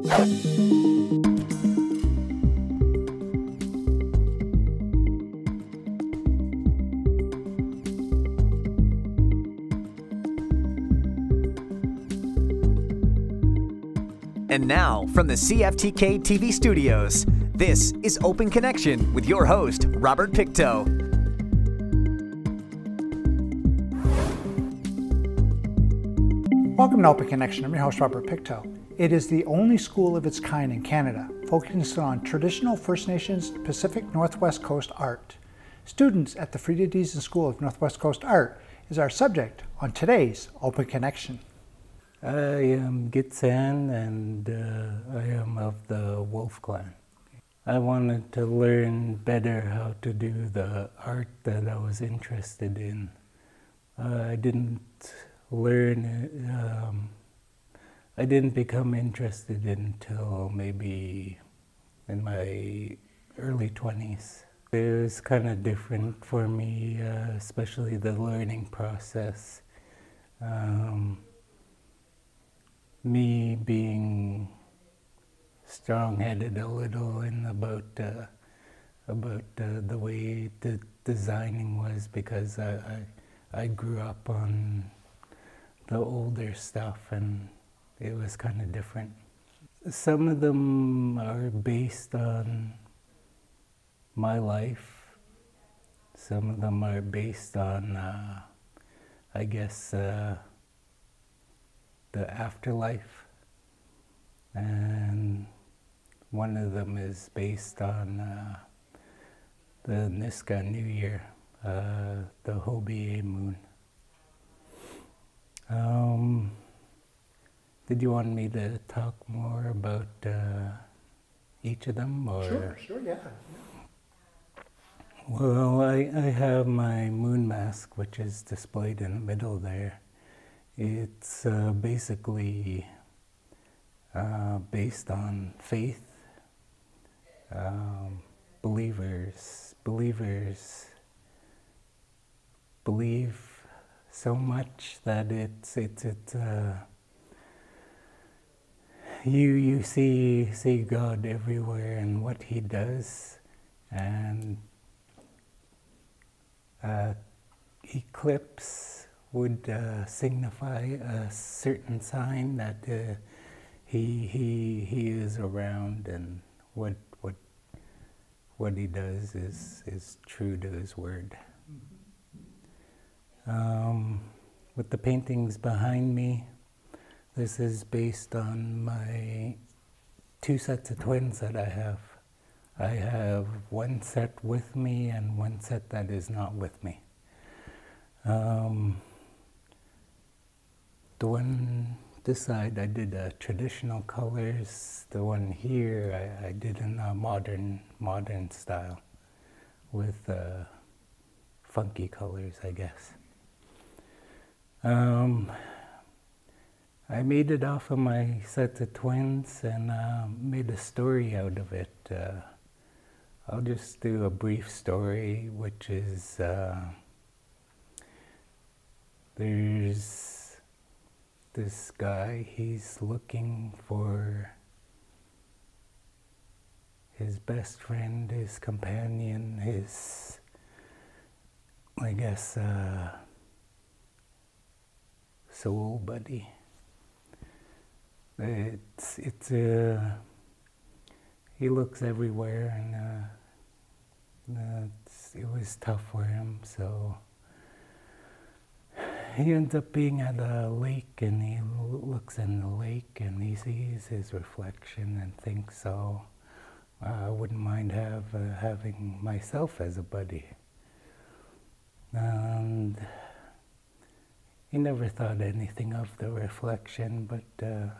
And now, from the CFTK-TV studios, this is Open Connection with your host, Robert Pictou. Welcome to Open Connection. I'm your host, Robert Pictou. It is the only school of its kind in Canada, focusing on traditional First Nations Pacific Northwest Coast art. Students at the Freda School of Northwest Coast Art is our subject on today's Open Connection. I am Gitsan, and I am of the Wolf Clan. I wanted to learn better how to do the art that I was interested in. I didn't become interested until maybe in my early 20s. It was kind of different for me, especially the learning process. Me being strong-headed a little and about the way the designing was, because I grew up on the older stuff and it was kind of different. Some of them are based on my life. Some of them are based on, I guess, the afterlife, and one of them is based on the Niska New Year, the Hobie moon. Did you want me to talk more about each of them? Or? Sure, yeah. Well, I have my moon mask, which is displayed in the middle there. It's basically based on faith. Believers believe so much that you see God everywhere and what He does, and eclipse would signify a certain sign that he is around, and what he does is true to His word. With the paintings behind me, this is based on my 2 sets of twins that I have. I have one set with me and one set that is not with me. The one this side I did traditional colors. The one here I did in a modern style with funky colors, I guess. I made it off of my set of twins and made a story out of it. I'll just do a brief story, which is there's this guy, he's looking for his best friend, his companion, his, I guess, soul buddy. He looks everywhere, and it was tough for him, so he ends up being at a lake, and he looks in the lake and he sees his reflection and thinks, oh, I wouldn't mind having myself as a buddy. And he never thought anything of the reflection, but the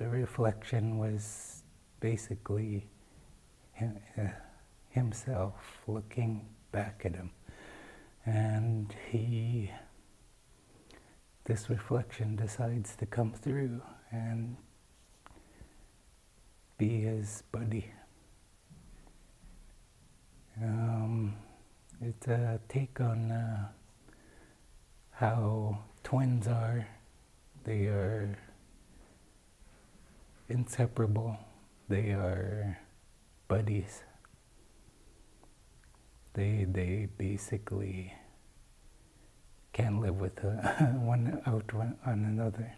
reflection was basically himself looking back at him. And this reflection decides to come through and be his buddy. It's a take on how twins are. They are inseparable. They are buddies. They basically can't live with one another.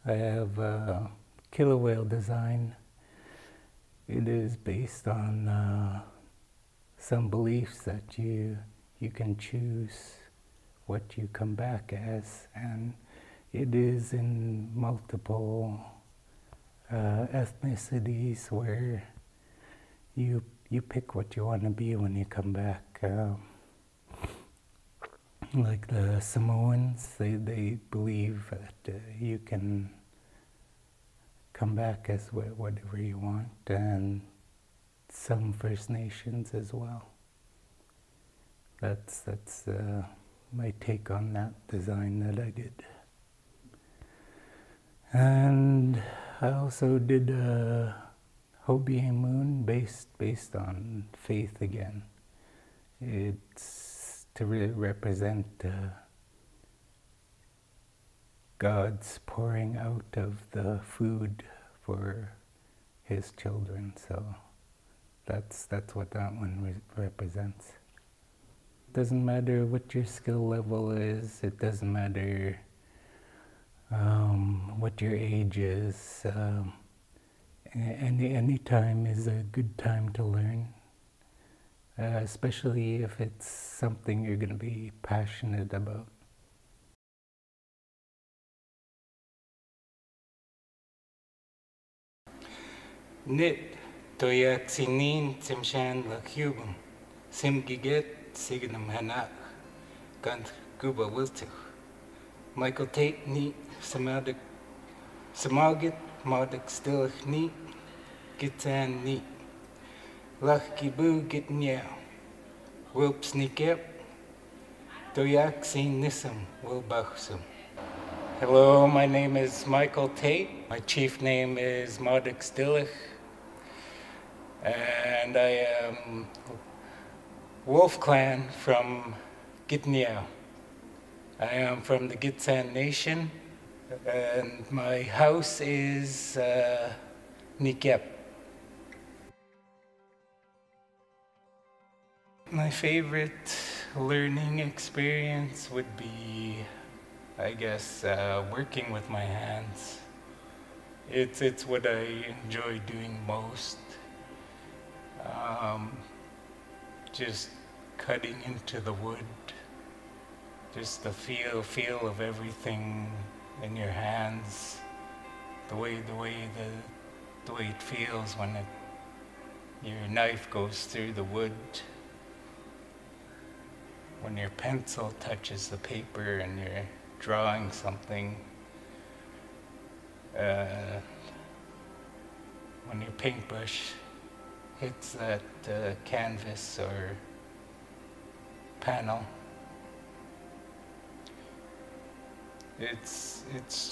I have a killer whale design. It is based on some beliefs that you can choose what you come back as, and it is in multiple ethnicities where you pick what you want to be when you come back. Like the Samoans, they believe that you can come back as whatever you want, and some First Nations as well. That's my take on that design that I did. And I also did a Hobie Moon based on faith again. It's to really represent God's pouring out of the food for His children. So that's what that one represents. Doesn't matter what your skill level is. It doesn't matter what your age is. Any time is a good time to learn, especially if it's something you're going to be passionate about. Nit toyak sinin Simpson lakhubum sim giget signum hanak kant guba wiltu Michael Tate neat samagit modik still neat gitan neat lach kibu git meow wilp sneak up toyak sin nisum will bachsum. Hello, my name is Michael Tate. My chief name is Modik Stillich. And I am Wolf Clan from Gitniau. I am from the Gitsan Nation, and my house is Nikep. My favorite learning experience would be, I guess, working with my hands. It's what I enjoy doing most. Just cutting into the wood, just the feel of everything in your hands, the way it feels when your knife goes through the wood, when your pencil touches the paper and you're drawing something, when your paintbrush hits that canvas or panel. It's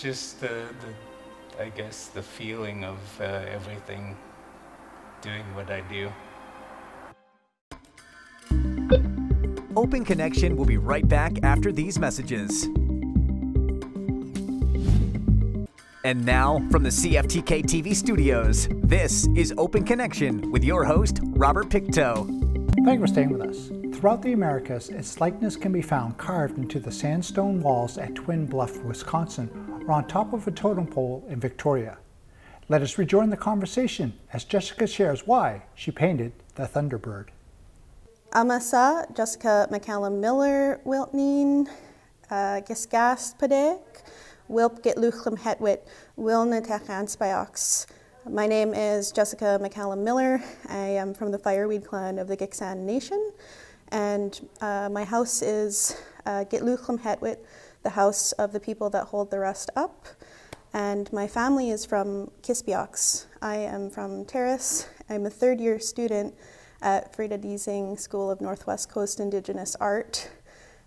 just I guess the feeling of everything, doing what I do. Open Connection will be right back after these messages. And now, from the CFTK-TV studios, this is Open Connection with your host, Robert Pictou. Thank you for staying with us. Throughout the Americas, its likeness can be found carved into the sandstone walls at Twin Bluff, Wisconsin, or on top of a totem pole in Victoria. Let us rejoin the conversation as Jessica shares why she painted the Thunderbird. Amasa, Jessica McCallum Miller, Wiltneen, Gisgast Padek, Wilp Get Luchlum Hetwit, Wilna Tachanspayox. My name is Jessica McCallum Miller. I am from the Fireweed clan of the Gitxsan Nation, and my house is Get Luchlum Hetwit, the house of the people that hold the rest up. And my family is from Kispiox. I am from Terrace. I'm a third-year student at Freda School of Northwest Coast Indigenous Art.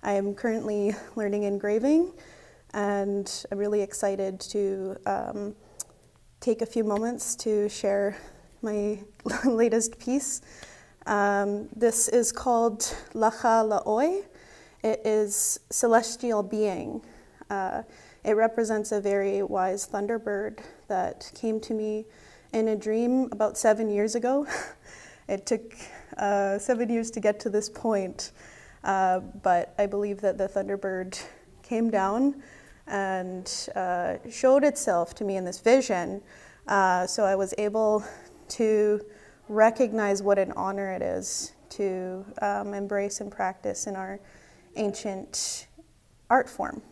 I am currently learning engraving, and I'm really excited to take a few moments to share my latest piece. This is called Lacha La'oi. It is celestial being. It represents a very wise thunderbird that came to me in a dream about 7 years ago. It took 7 years to get to this point, but I believe that the thunderbird came down and showed itself to me in this vision. So I was able to recognize what an honor it is to embrace and practice in our ancient art form.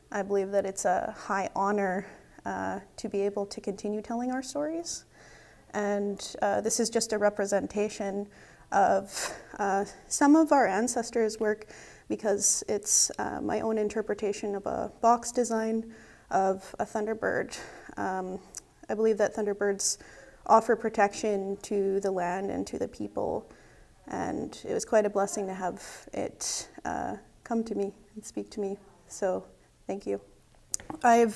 I believe that it's a high honor to be able to continue telling our stories. And this is just a representation of some of our ancestors' work, because it's my own interpretation of a box design of a thunderbird. I believe that thunderbirds offer protection to the land and to the people, and it was quite a blessing to have it come to me and speak to me, so thank you. I've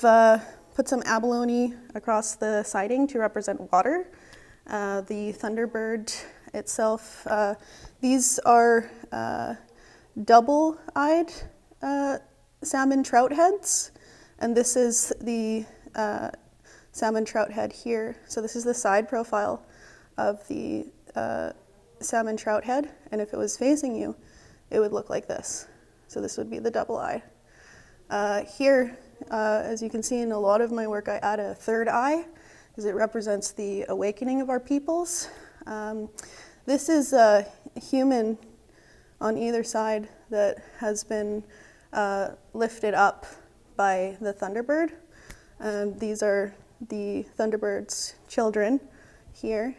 put some abalone across the siding to represent water. The thunderbird itself, these are double-eyed salmon trout heads, and this is the salmon trout head here. So this is the side profile of the salmon trout head, and if it was facing you, it would look like this. So this would be the double eye. Here, as you can see in a lot of my work, I add a third eye, because it represents the awakening of our peoples. This is a human on either side that has been lifted up by the thunderbird. These are the thunderbird's children here.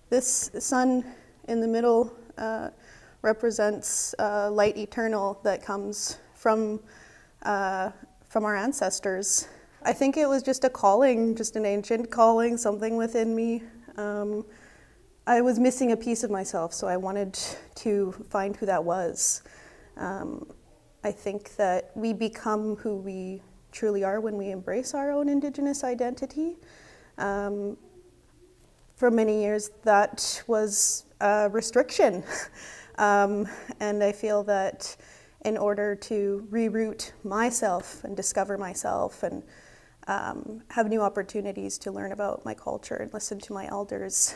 This sun in the middle represents light eternal that comes from our ancestors. I think it was just a calling, just an ancient calling, something within me. I was missing a piece of myself, so I wanted to find who that was. I think that we become who we truly are when we embrace our own Indigenous identity. For many years, that was a restriction. And I feel that in order to reroute myself and discover myself and have new opportunities to learn about my culture and listen to my elders,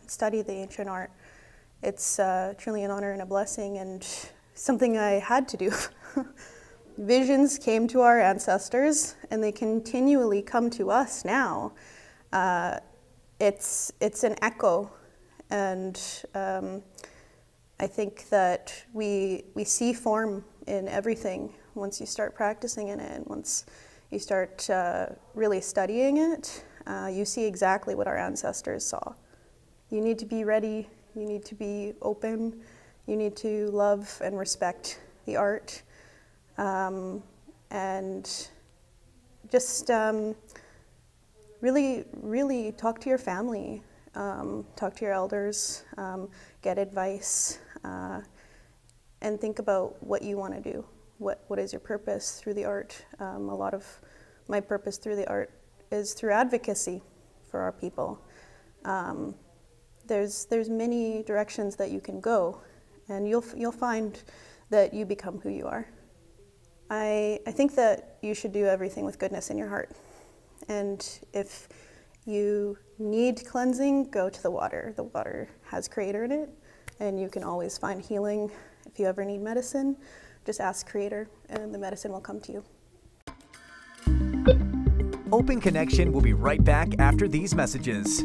study the ancient art, it's truly an honor and a blessing, and something I had to do. Visions came to our ancestors, and they continually come to us now. It's an echo, and I think that we see form in everything once you start practicing in it, and once you start really studying it, you see exactly what our ancestors saw. You need to be ready, you need to be open, you need to love and respect the art, and just really talk to your family, talk to your elders, get advice, and think about what you want to do. What is your purpose through the art? A lot of my purpose through the art is through advocacy for our people. There's many directions that you can go, and you'll find that you become who you are. I think that you should do everything with goodness in your heart. And if you need cleansing, go to the water. The water has Creator in it, and you can always find healing. If you ever need medicine, just ask Creator, and the medicine will come to you. Open Connection will be right back after these messages.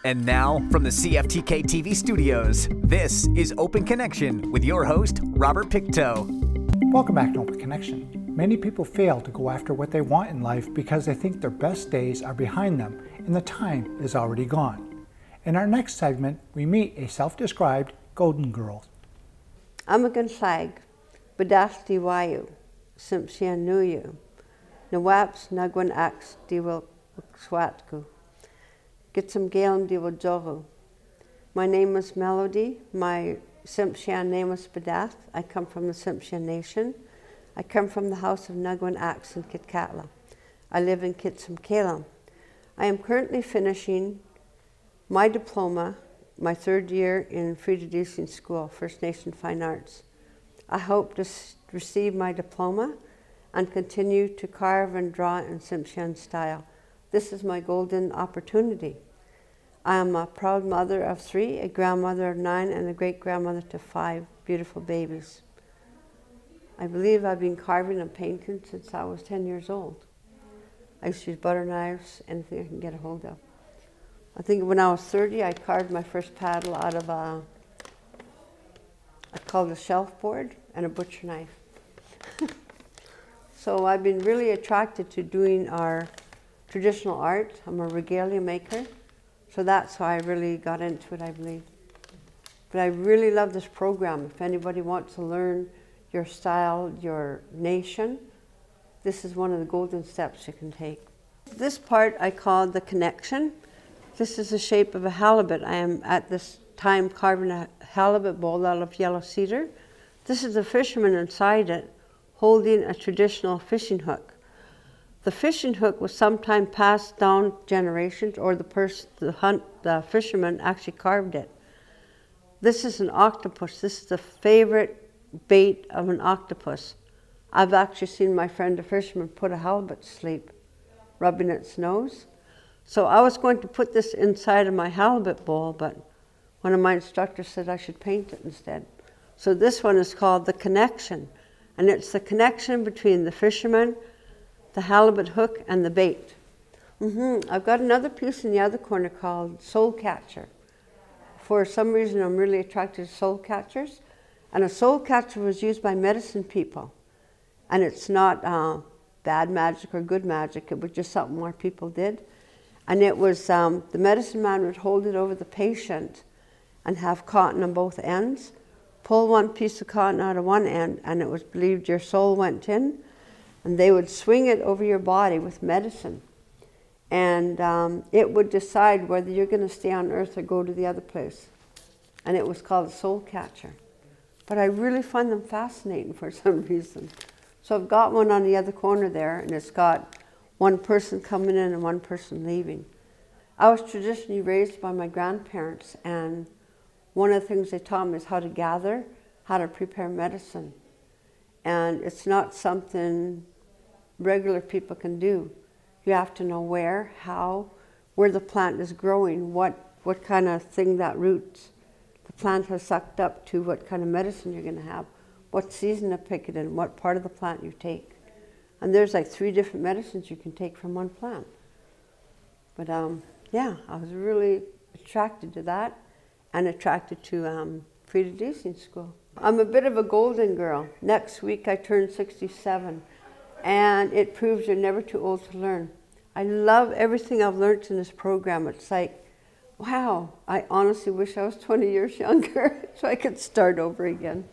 And now, from the CFTK-TV studios, this is Open Connection with your host, Robert Pictou. Welcome back to Open Connection. Many people fail to go after what they want in life because they think their best days are behind them and the time is already gone. In our next segment, we meet a self-described Golden Girl. Amagan Slag, Badasti Wayu, Simpson Nuyu, Nawaps Nagwan Ax Diwa Swatku, Gitsum Galem Diwa Johu. My name is Melody. My Simpson name is Badath. I come from the Simpson Nation. I come from the house of Nagwan Ax in Kitkatla. I live in Kitsum Kalam. I am currently finishing my diploma, my third year in Freda School, First Nation Fine Arts. I hope to receive my diploma and continue to carve and draw in Simpson style. This is my golden opportunity. I am a proud mother of 3, a grandmother of 9, and a great-grandmother to 5 beautiful babies. I believe I've been carving and painting since I was 10 years old. I used to use butter knives, anything I can get a hold of. I think when I was 30, I carved my first paddle out of I called a shelf board and a butcher knife. So I've been really attracted to doing our traditional art. I'm a regalia maker, so that's how I really got into it, I believe. But I really love this program. If anybody wants to learn your style, your nation, this is one of the golden steps you can take. This part I call the connection. This is the shape of a halibut. I am at this time carving a halibut bowl out of yellow cedar. This is the fisherman inside it holding a traditional fishing hook. The fishing hook was sometimes passed down generations, or the fisherman actually carved it. This is an octopus. This is the favorite bait of an octopus. I've actually seen my friend the fisherman put a halibut to sleep, rubbing its nose. So I was going to put this inside of my halibut bowl, but one of my instructors said I should paint it instead. So this one is called the connection, and it's the connection between the fisherman, the halibut hook, and the bait. I've got another piece in the other corner called soul catcher. For some reason, I'm really attracted to soul catchers, and a soul catcher was used by medicine people. And it's not bad magic or good magic, it was just something more people did. And it was, the medicine man would hold it over the patient and have cotton on both ends, pull one piece of cotton out of one end, and it was believed your soul went in, and they would swing it over your body with medicine. And it would decide whether you're going to stay on earth or go to the other place. And it was called a soul catcher. But I really find them fascinating for some reason. So I've got one on the other corner there, and it's got one person coming in and one person leaving. I was traditionally raised by my grandparents, and one of the things they taught me is how to gather, how to prepare medicine. And it's not something regular people can do. You have to know where, how, where the plant is growing, what kind of thing that root the plant has sucked up to, what kind of medicine you're going to have, what season to pick it in, what part of the plant you take. And there's like 3 different medicines you can take from one plant. But yeah, I was really attracted to that and attracted to Freda Dancing School. I'm a bit of a golden girl. Next week I turn 67, and it proves you're never too old to learn. I love everything I've learned in this program. It's like, wow, I honestly wish I was 20 years younger so I could start over again.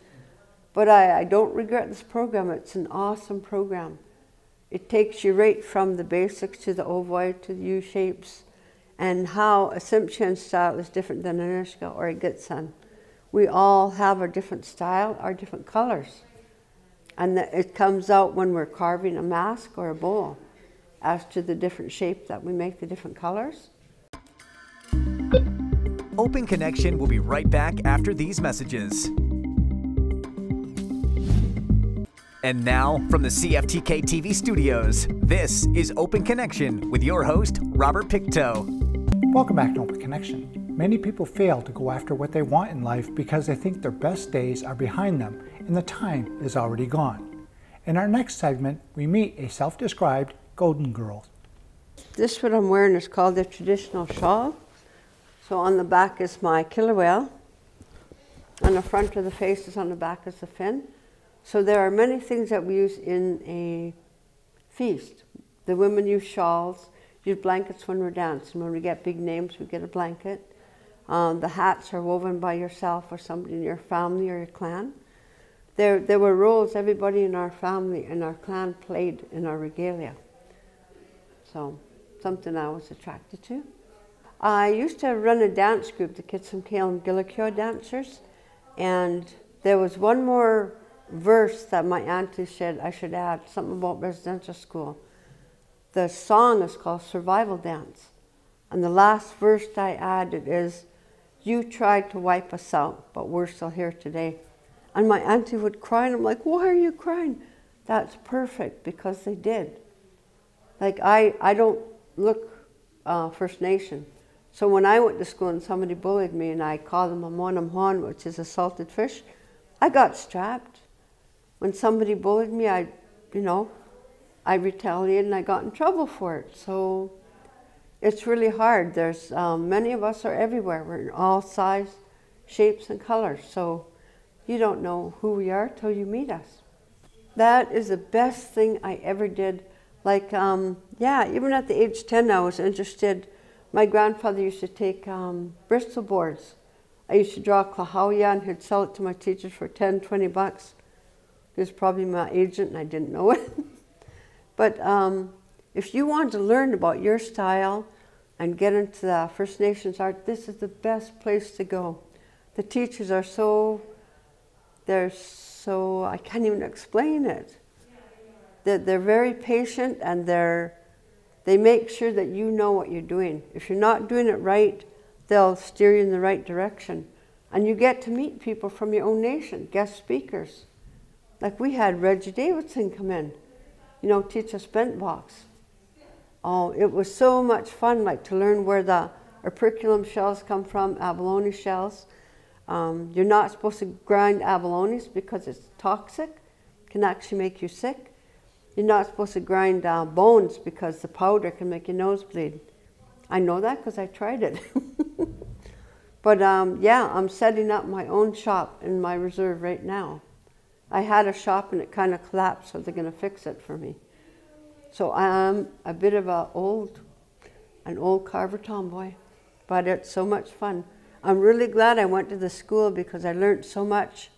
But I don't regret this program. It's an awesome program. It takes you right from the basics to the ovoid to the U-shapes, and how a Simpson style is different than an Anushka or a Gitsan. We all have our different style, our different colors. And it comes out when we're carving a mask or a bowl as to the different shape that we make, the different colors. Open Connection will be right back after these messages. And now, from the CFTK-TV studios, this is Open Connection with your host, Robert Pictou. Welcome back to Open Connection. Many people fail to go after what they want in life because they think their best days are behind them and the time is already gone. In our next segment, we meet a self-described golden girl. This what I'm wearing is called the traditional shawl. So on the back is my killer whale. On the front of the face is on the back is the fin. So there are many things that we use in a feast. The women use shawls, use blankets when we're dancing. When we get big names, we get a blanket. The hats are woven by yourself or somebody in your family or your clan. There were roles everybody in our family and our clan played in our regalia. So something I was attracted to. I used to run a dance group, the Kitsimkale and McLeod dancers, and there was one more verse that my auntie said I should add, something about residential school. The song is called Survival Dance, and the last verse I added is, you tried to wipe us out, but we're still here today. And my auntie would cry, and I'm like, why are you crying? That's perfect, because they did. Like, I don't look First Nation. So when I went to school and somebody bullied me and I called them a monamhon, which is a salted fish, I got strapped. When somebody bullied me, I retaliated and I got in trouble for it. So it's really hard. There's many of us are everywhere. We're in all sizes, shapes, and colors. So you don't know who we are till you meet us. That is the best thing I ever did. Like, even at the age 10, I was interested. My grandfather used to take Bristol boards. I used to draw Klahowya and he'd sell it to my teachers for 10, 20 bucks. He was probably my agent and I didn't know it. But if you want to learn about your style and get into the First Nations art, this is the best place to go. The teachers are I can't even explain it. They're very patient and they make sure that you know what you're doing. If you're not doing it right, they'll steer you in the right direction. And you get to meet people from your own nation, guest speakers. Like we had Reggie Davidson come in, teach us bent box. Oh, it was so much fun, like to learn where the operculum shells come from, abalone shells. You're not supposed to grind abalones because it's toxic, can actually make you sick. You're not supposed to grind bones because the powder can make your nose bleed. I know that because I tried it. But I'm setting up my own shop in my reserve right now. I had a shop and it kind of collapsed, so they're going to fix it for me. So I'm a bit of an old carver tomboy, but it's so much fun. I'm really glad I went to the school because I learned so much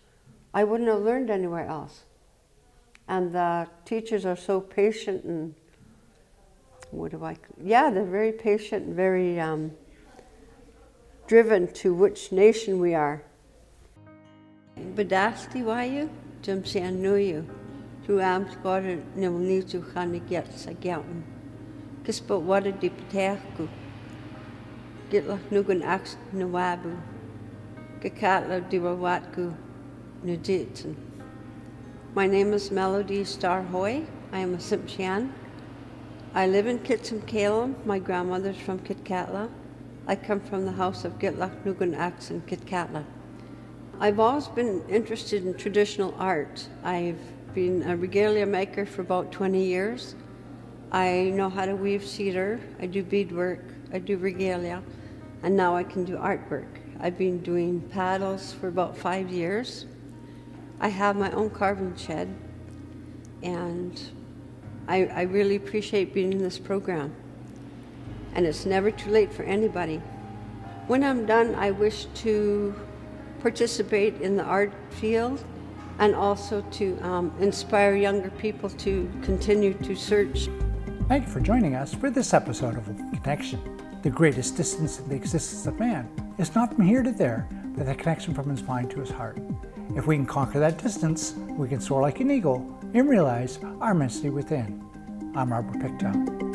I wouldn't have learned anywhere else. And the teachers are so patient and they're very patient and very driven to which nation we are. Badasti wayu, Simpson nuyu, tu amskore nemnitu khaniget sagyam. Kispa wada di pterku. Gitla nugun ax nawabu. Kakatla diwawatku nujitsen. My name is Melody Starhoy. I am a Simpson. I live in Kitsim-Kalem. My grandmother's from Kitkatla. I come from the house of Gitlach Nugun Axe in Kitkatla. I've always been interested in traditional art. I've been a regalia maker for about 20 years. I know how to weave cedar, I do beadwork, I do regalia, and now I can do artwork. I've been doing paddles for about 5 years. I have my own carving shed, and I really appreciate being in this program. And it's never too late for anybody. When I'm done, I wish to participate in the art field and also to inspire younger people to continue to search. Thank you for joining us for this episode of Open Connection. The greatest distance in the existence of man is not from here to there, but the connection from his mind to his heart. If we can conquer that distance, we can soar like an eagle and realize our immensity within. I'm Robert Pictou.